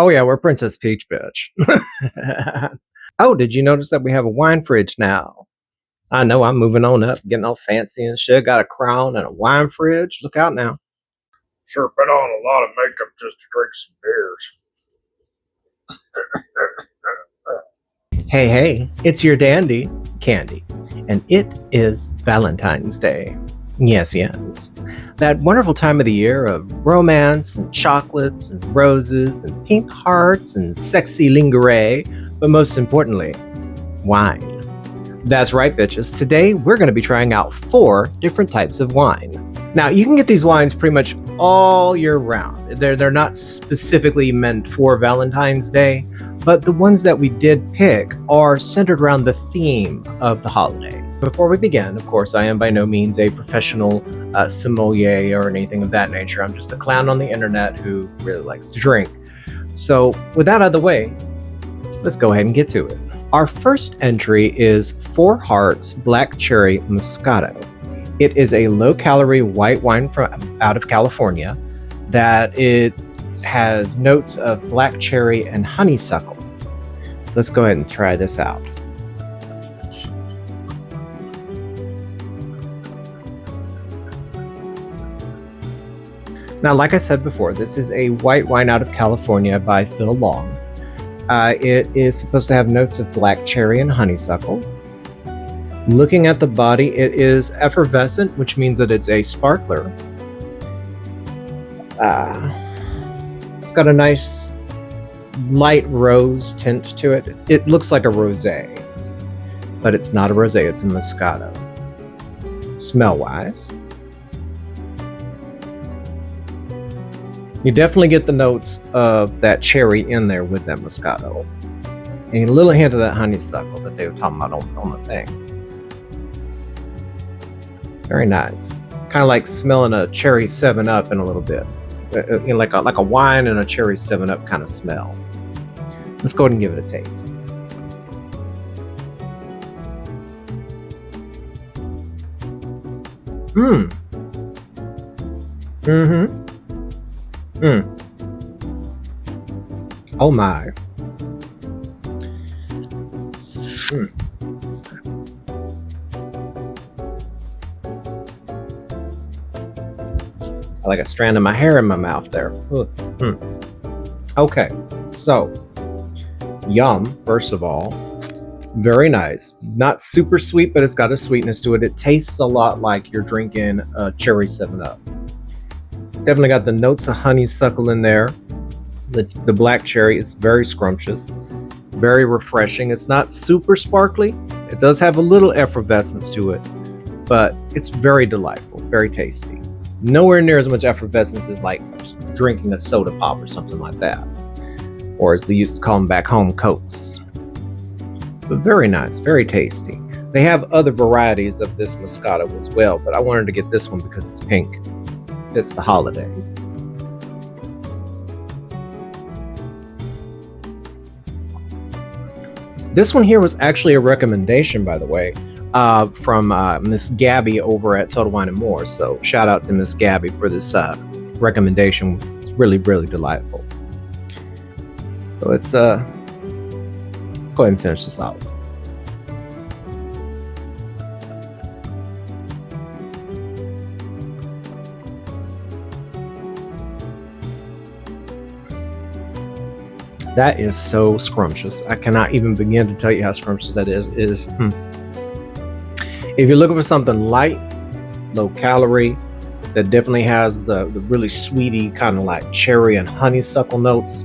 Oh yeah, we're Princess Peach, bitch. Oh, did you notice that we have a wine fridge now? I know I'm moving on up, getting all fancy and shit. Got a crown and a wine fridge. Look out now. Sure put on a lot of makeup just to drink some beers. Hey, hey, it's your dandy, Candy, and it is Valentine's Day. Yes, yes. That wonderful time of the year of romance and chocolates and roses and pink hearts and sexy lingerie, but most importantly, wine. That's right, bitches. Today we're going to be trying out 4 different types of wine. Now, you can get these wines pretty much all year round. They're not specifically meant for Valentine's Day, but the ones that we did pick are centered around the theme of the holiday. Before we begin, of course, I am by no means a professional sommelier or anything of that nature. I'm just a clown on the internet who really likes to drink. So with that out of the way, let's go ahead and get to it. Our first entry is Four Hearts Black Cherry Moscato. It is a low-calorie white wine from out of California that it has notes of black cherry and honeysuckle. So let's go ahead and try this out. Now, like I said before, this is a white wine out of California by Phil Long. It is supposed to have notes of black cherry and honeysuckle. Looking at the body, it is effervescent, which means that it's a sparkler. It's got a nice light rose tint to it. It looks like a rosé, but it's not a rosé, it's a Moscato. Smell-wise, you definitely get the notes of that cherry in there with that Moscato. And a little hint of that honeysuckle that they were talking about on the thing. Very nice. Kind of like smelling a cherry 7-Up in a little bit. Like a wine and a cherry 7-Up kind of smell. Let's go ahead and give it a taste. Oh my. I like a strand of my hair in my mouth there. Okay, so yum, first of all. Very nice. Not super sweet, but it's got a sweetness to it. It tastes a lot like you're drinking a cherry 7-Up. It's definitely got the notes of honeysuckle in there. The black cherry is very scrumptious, very refreshing. It's not super sparkly. It does have a little effervescence to it, but it's very delightful, very tasty. Nowhere near as much effervescence as like drinking a soda pop or something like that, or as they used to call them back home, Cokes. But very nice, very tasty. They have other varieties of this Moscato as well, but I wanted to get this one because it's pink. It's the holiday. This one here was actually a recommendation, by the way, from Miss Gabby over at Total Wine & More. So shout out to Miss Gabby for this recommendation. It's really, really delightful. So let's go ahead and finish this out. That is so scrumptious. I cannot even begin to tell you how scrumptious that is. If you're looking for something light, low calorie, that definitely has the really sweety kind of like cherry and honeysuckle notes,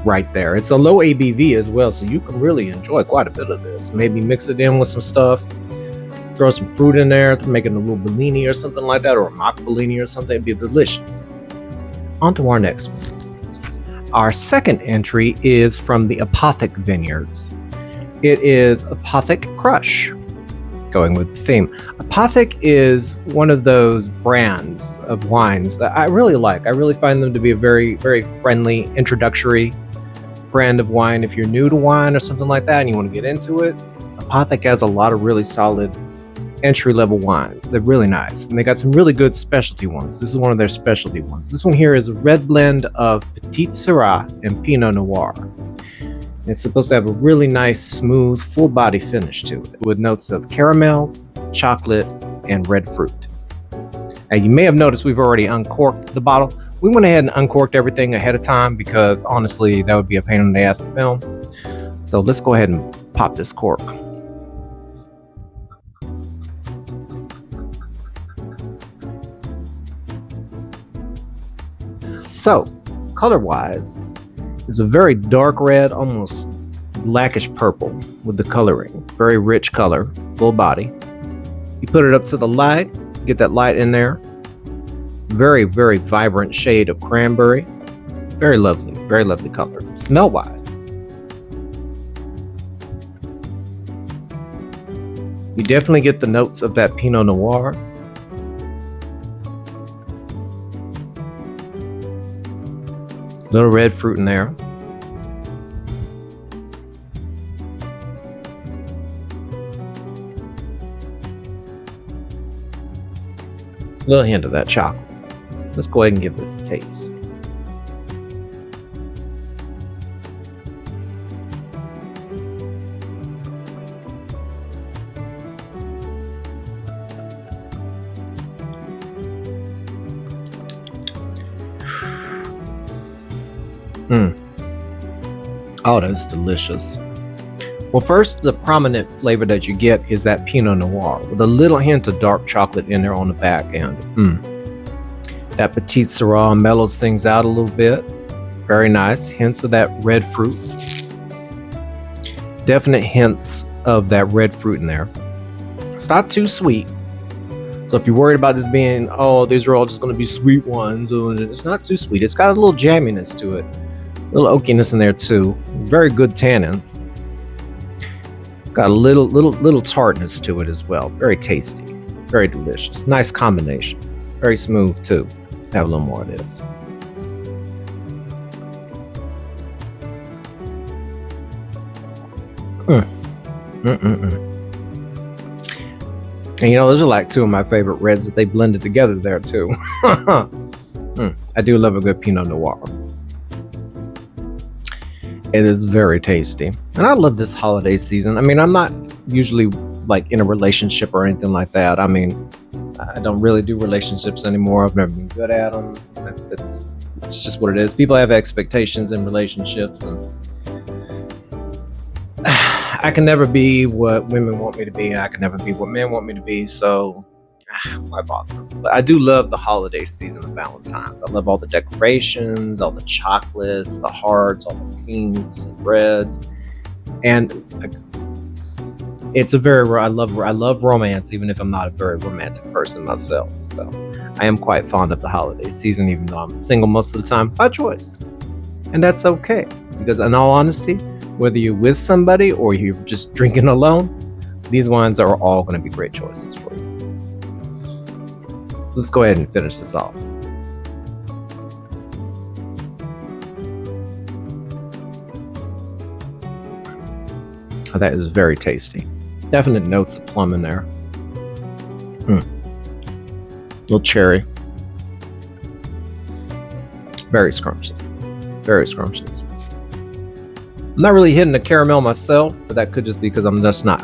right there. It's a low ABV as well, so you can really enjoy quite a bit of this. Maybe mix it in with some stuff, throw some fruit in there to make it a little Bellini or something like that, or a mock Bellini or something. It'd be delicious. On to our next one. Our second entry is from the Apothic Vineyards. It is Apothic Crush, going with the theme. Apothic is one of those brands of wines that I really like. I really find them to be a very, very friendly, introductory brand of wine. If you're new to wine or something like that and you want to get into it, Apothic has a lot of really solid entry-level wines. They're really nice, and they got some really good specialty ones. This is one of their specialty ones. This one here is a red blend of Petit Syrah and Pinot Noir. It's supposed to have a really nice, smooth, full-body finish to it, with notes of caramel, chocolate, and red fruit. Now, you may have noticed we've already uncorked the bottle. We went ahead and uncorked everything ahead of time because, honestly, that would be a pain in the ass to film. So let's go ahead and pop this cork. So, color-wise, it's a very dark red, almost blackish purple with the coloring. Very rich color, full body. You put it up to the light, get that light in there. Very, very vibrant shade of cranberry. Very lovely color. Smell-wise, you definitely get the notes of that Pinot Noir. Little red fruit in there. Little hint of that chocolate. Let's go ahead and give this a taste. Oh, that's delicious. Well, first, the prominent flavor that you get is that Pinot Noir with a little hint of dark chocolate in there on the back end. That Petit Syrah mellows things out a little bit. Very nice. Hints of that red fruit. Definite hints of that red fruit in there. It's not too sweet. So if you're worried about this being, oh, these are all just going to be sweet ones, it's not too sweet. It's got a little jamminess to it. A little oakiness in there too. Very good tannins. Got a little tartness to it as well. Very tasty. Very delicious. Nice combination. Very smooth too. Let's have a little more of this. And you know, those are like two of my favorite reds that they blended together there too. I do love a good Pinot Noir. It is very tasty. And I love this holiday season. I mean, I'm not usually like in a relationship or anything like that. I mean, I don't really do relationships anymore. I've never been good at them. It's just what it is. People have expectations in relationships, and I can never be what women want me to be. I can never be what men want me to be. So why bother? But I do love the holiday season of Valentine's. I love all the decorations, all the chocolates, the hearts, all the pinks and reds, and it's a very I love romance, even if I'm not a very romantic person myself. So I am quite fond of the holiday season, even though I'm single most of the time by choice, and that's okay. Because in all honesty, whether you're with somebody or you're just drinking alone, these wines are all going to be great choices for you. So let's go ahead and finish this off. Oh, that is very tasty. Definite notes of plum in there. Little cherry. Very scrumptious. Very scrumptious. I'm not really hitting the caramel myself, but that could just be because I'm just not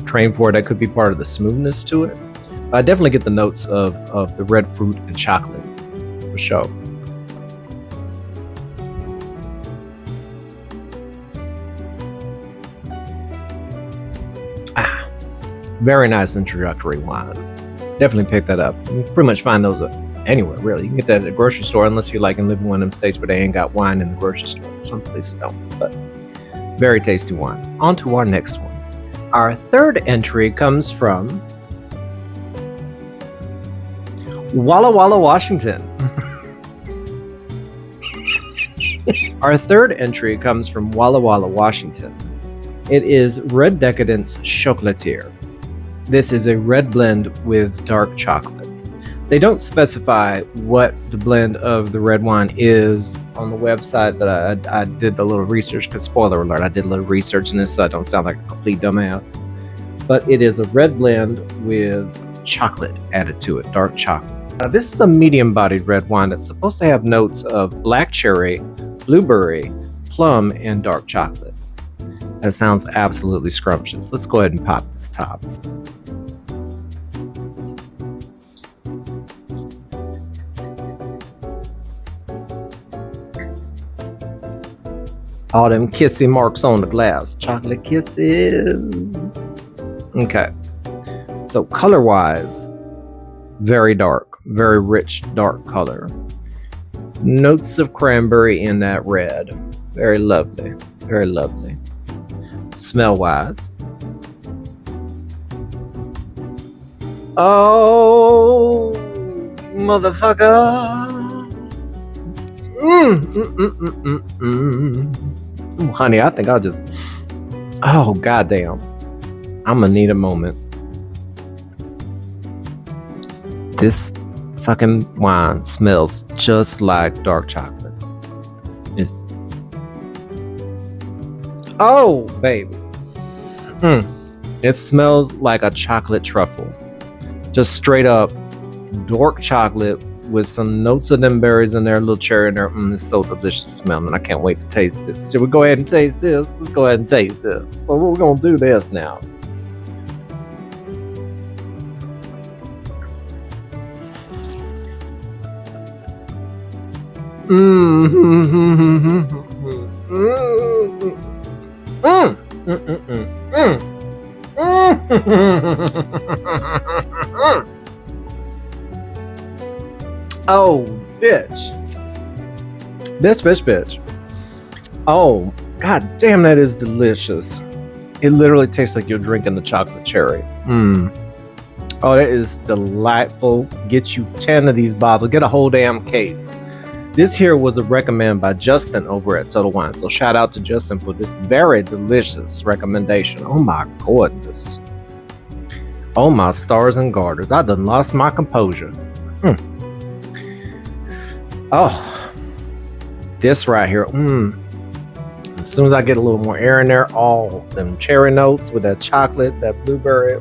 trained for it. That could be part of the smoothness to it. But I definitely get the notes of the red fruit and chocolate for sure. Very nice introductory wine. Definitely pick that up. You can pretty much find those anywhere, really. You can get that at a grocery store, unless you're like in living in one of them states where they ain't got wine in the grocery store. Some places don't, but very tasty wine. On to our next one. Our third entry comes from Walla Walla, Washington. Our third entry comes from Walla Walla, Washington. It is Red Decadence Chocolatier. This is a red blend with dark chocolate. They don't specify what the blend of the red wine is on the website that I did the little research, because spoiler alert, I did a little research in this so I don't sound like a complete dumbass. but it is a red blend with chocolate added to it, dark chocolate. Now, this is a medium-bodied red wine that's supposed to have notes of black cherry, blueberry, plum, and dark chocolate. That sounds absolutely scrumptious. Let's go ahead and pop this top. All them kissy marks on the glass. Chocolate kisses. Okay. So color-wise, very dark, very rich, dark color. Notes of cranberry in that red. Very lovely, very lovely. Smell-wise. Oh, motherfucker. Ooh, honey, I think I'll just... Oh, goddamn. I'm gonna need a moment. This fucking wine smells just like dark chocolate. It's... Oh, baby. It smells like a chocolate truffle. Just straight up dark chocolate with some notes of them berries in there, a little cherry in there. It's so delicious smelling. I can't wait to taste this. Should we go ahead and taste this? Let's go ahead and taste this. So we're gonna do this now. Oh, bitch. Bitch. Oh, god damn, that is delicious. It literally tastes like you're drinking the chocolate cherry. Oh, that is delightful. Get you 10 of these bottles. Get a whole damn case. This here was a recommend by Justin over at Total Wine. So shout out to Justin for this very delicious recommendation. Oh my goodness. Oh my stars and garters. I done lost my composure. Oh, this right here. As soon as I get a little more air in there, all them cherry notes with that chocolate, that blueberry.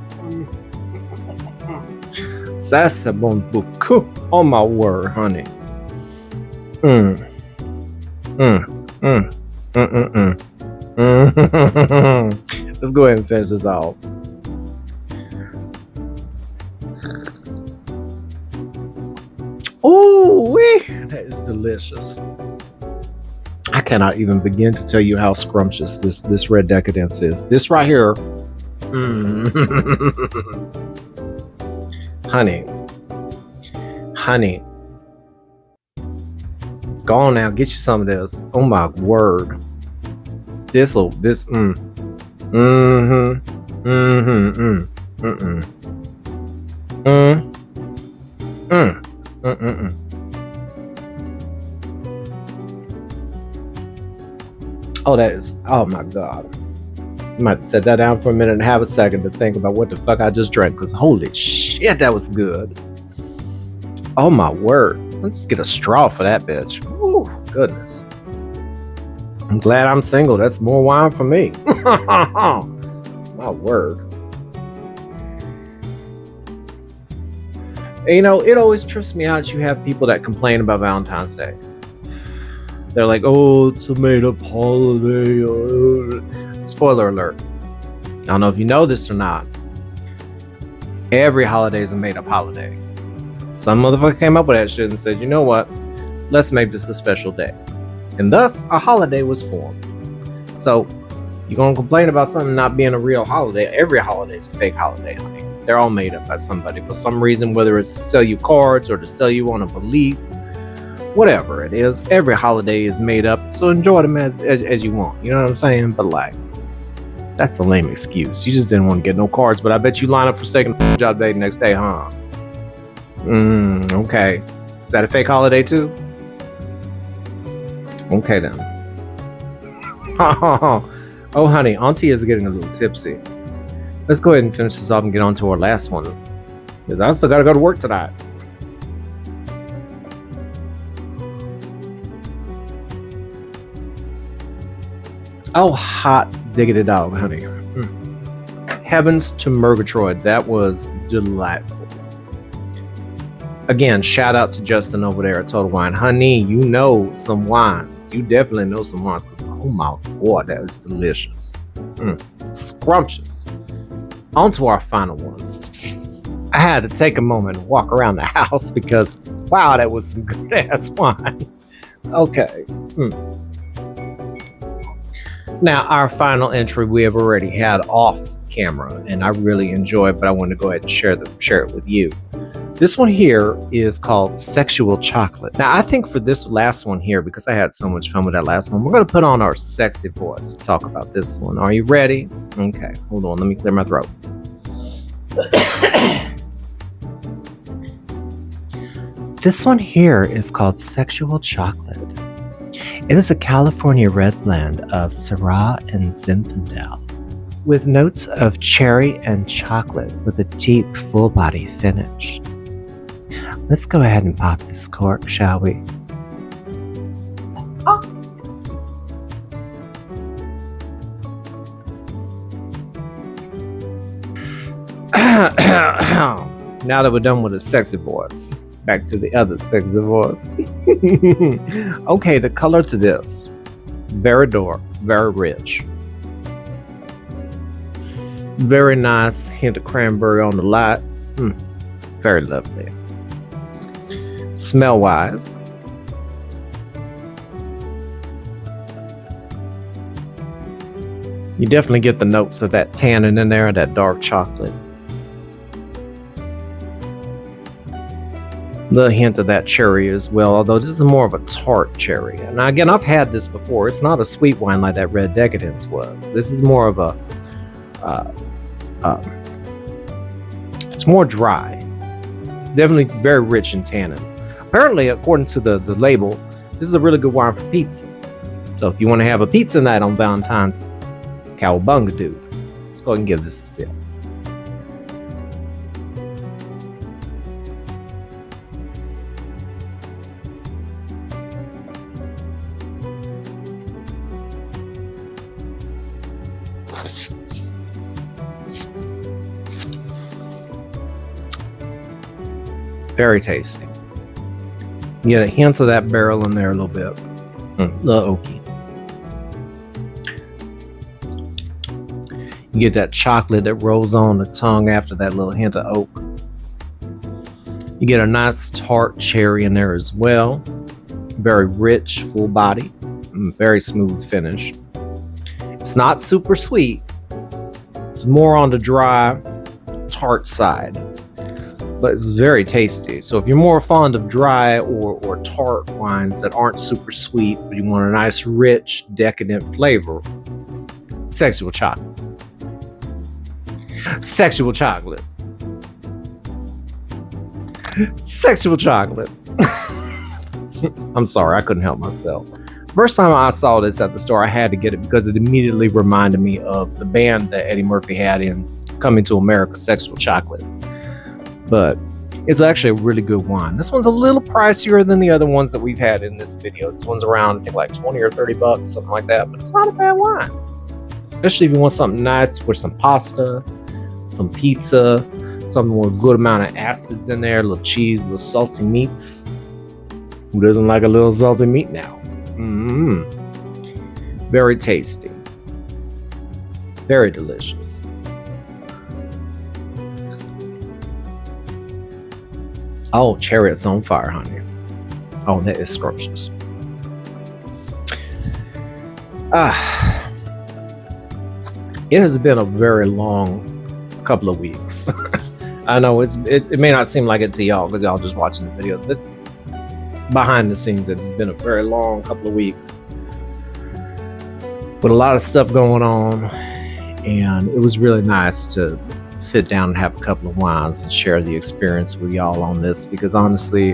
Ça c'est bon beaucoup. Oh my word, honey. Let's go ahead and finish this off. Oh, that is delicious. I cannot even begin to tell you how scrumptious this red decadence is. This right here, honey. Go on now, get you some of this. Oh my word. Oh, that is, oh my god. I might set that down for a minute and have a second to think about what the fuck I just drank, because holy shit, that was good. Oh my word. Let's get a straw for that bitch. Ooh, goodness. I'm glad I'm single. That's more wine for me. My word. And, you know, it always trips me out. You have people that complain about Valentine's Day. They're like, oh, it's a made-up holiday. Spoiler alert. I don't know if you know this or not. Every holiday is a made-up holiday. Some motherfucker came up with that shit and said, you know what? Let's make this a special day. And thus, a holiday was formed. So, you're going to complain about something not being a real holiday. Every holiday is a fake holiday, honey. They're all made up by somebody for some reason, whether it's to sell you cards or to sell you on a belief. Whatever it is, every holiday is made up. So enjoy them as you want. You know what I'm saying? But like, that's a lame excuse. You just didn't want to get no cards, but I bet you line up for steak and job day the next day, huh? Okay. Is that a fake holiday too? Okay then. Oh honey, Auntie is getting a little tipsy. Let's go ahead and finish this off and get on to our last one, because I still gotta go to work tonight. Oh, hot diggity dog, honey. Heavens to Murgatroyd. That was delightful. Again, shout out to Justin over there at Total Wine. Honey, you know some wines. You definitely know some wines because, oh my God, that is delicious. Scrumptious. On to our final one. I had to take a moment and walk around the house because, wow, that was some good ass wine. Okay. Now, our final entry we have already had off camera, and I really enjoyed, but I wanted to go ahead and share it with you. This one here is called Sexual Chocolate. Now, I think for this last one here, because I had so much fun with that last one, we're going to put on our sexy voice to talk about this one. Are you ready? Okay, hold on. Let me clear my throat. This one here is called Sexual Chocolate. It is a California red blend of Syrah and Zinfandel, with notes of cherry and chocolate with a deep, full-body finish. Let's go ahead and pop this cork, shall we? Now that we're done with the sexy voice, back to the other sexy voice. Okay, the color to this, very dark, very rich. Very nice hint of cranberry on the light. Very lovely. Smell wise, you definitely get the notes of that tannin in there, that dark chocolate. The hint of that cherry as well, although this is more of a tart cherry. And again, I've had this before. It's not a sweet wine like that red decadence was. This is more of a it's more dry. It's definitely very rich in tannins. Apparently, according to the label, this is a really good wine for pizza. So if you want to have a pizza night on Valentine's, cowabunga dude, let's go ahead and give this a sip. Very tasty. You get a hint of that barrel in there a little bit. A little oaky. You get that chocolate that rolls on the tongue after that little hint of oak. You get a nice tart cherry in there as well. Very rich, full body. Very smooth finish. It's not super sweet. It's more on the dry, tart side. But it's very tasty. So if you're more fond of dry or tart wines that aren't super sweet, but you want a nice, rich, decadent flavor, Sexual Chocolate. Sexual Chocolate. Sexual Chocolate. I'm sorry, I couldn't help myself. First time I saw this at the store, I had to get it because it immediately reminded me of the band that Eddie Murphy had in Coming to America, Sexual Chocolate. But it's actually a really good wine. This one's a little pricier than the other ones that we've had in this video. This one's around, I think, like 20 or 30 bucks, something like that. But it's not a bad wine. Especially if you want something nice with some pasta, some pizza, something with a good amount of acids in there, a little cheese, little salty meats. Who doesn't like a little salty meat now? Very tasty. Very delicious. Oh, Chariot's on fire, honey. Oh, that is scrumptious. It has been a very long couple of weeks. I know it may not seem like it to y'all because y'all just watching the videos, but behind the scenes, it's been a very long couple of weeks with a lot of stuff going on, and it was really nice to sit down and have a couple of wines and share the experience with y'all on this, because honestly,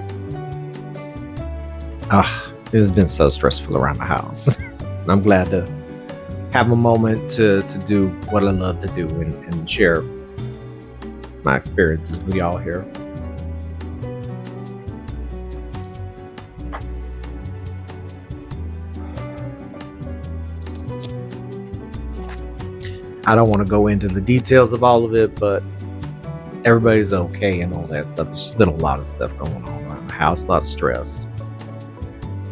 it has been so stressful around the house. And I'm glad to have a moment to do what I love to do and share my experiences with y'all here. I don't want to go into the details of all of it, but everybody's okay and all that stuff. There's just been a lot of stuff going on around the house, a lot of stress.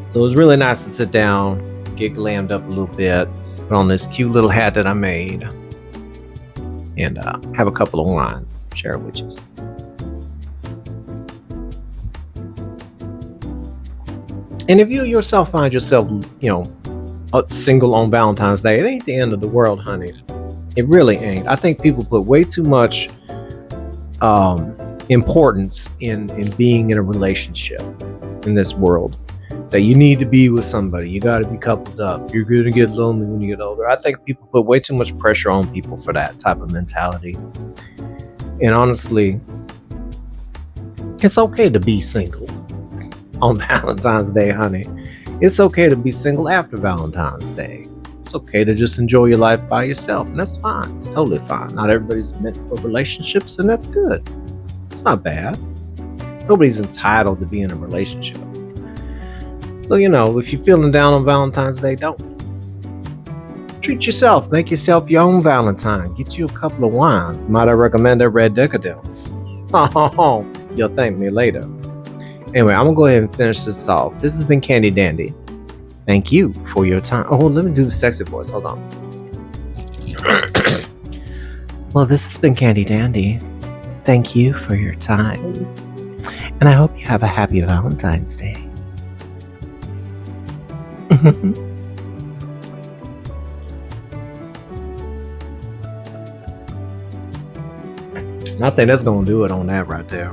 So it was really nice to sit down, get glammed up a little bit, put on this cute little hat that I made, and have a couple of wines, share with you. And if you yourself find yourself, single on Valentine's Day, it ain't the end of the world, honey. It really ain't. I think people put way too much importance in being in a relationship in this world. That you need to be with somebody. You got to be coupled up. You're going to get lonely when you get older. I think people put way too much pressure on people for that type of mentality. And honestly, it's okay to be single on Valentine's Day, honey. It's okay to be single after Valentine's Day. It's okay to just enjoy your life by yourself, and that's fine. It's totally fine. Not everybody's meant for relationships, and that's good. It's not bad. Nobody's entitled to be in a relationship. So, if you're feeling down on Valentine's Day, don't. Treat yourself. Make yourself your own Valentine. Get you a couple of wines. Might I recommend a red decadence? Oh, you'll thank me later. Anyway, I'm going to go ahead and finish this off. This has been Candy Dandy. Thank you for your time. Oh, let me do the sexy voice. Hold on. Well, this has been Candy Dandy. Thank you for your time. And I hope you have a happy Valentine's Day. I think that's gonna do it on that right there.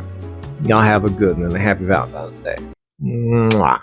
Y'all have a good one and a happy Valentine's Day. Mwah.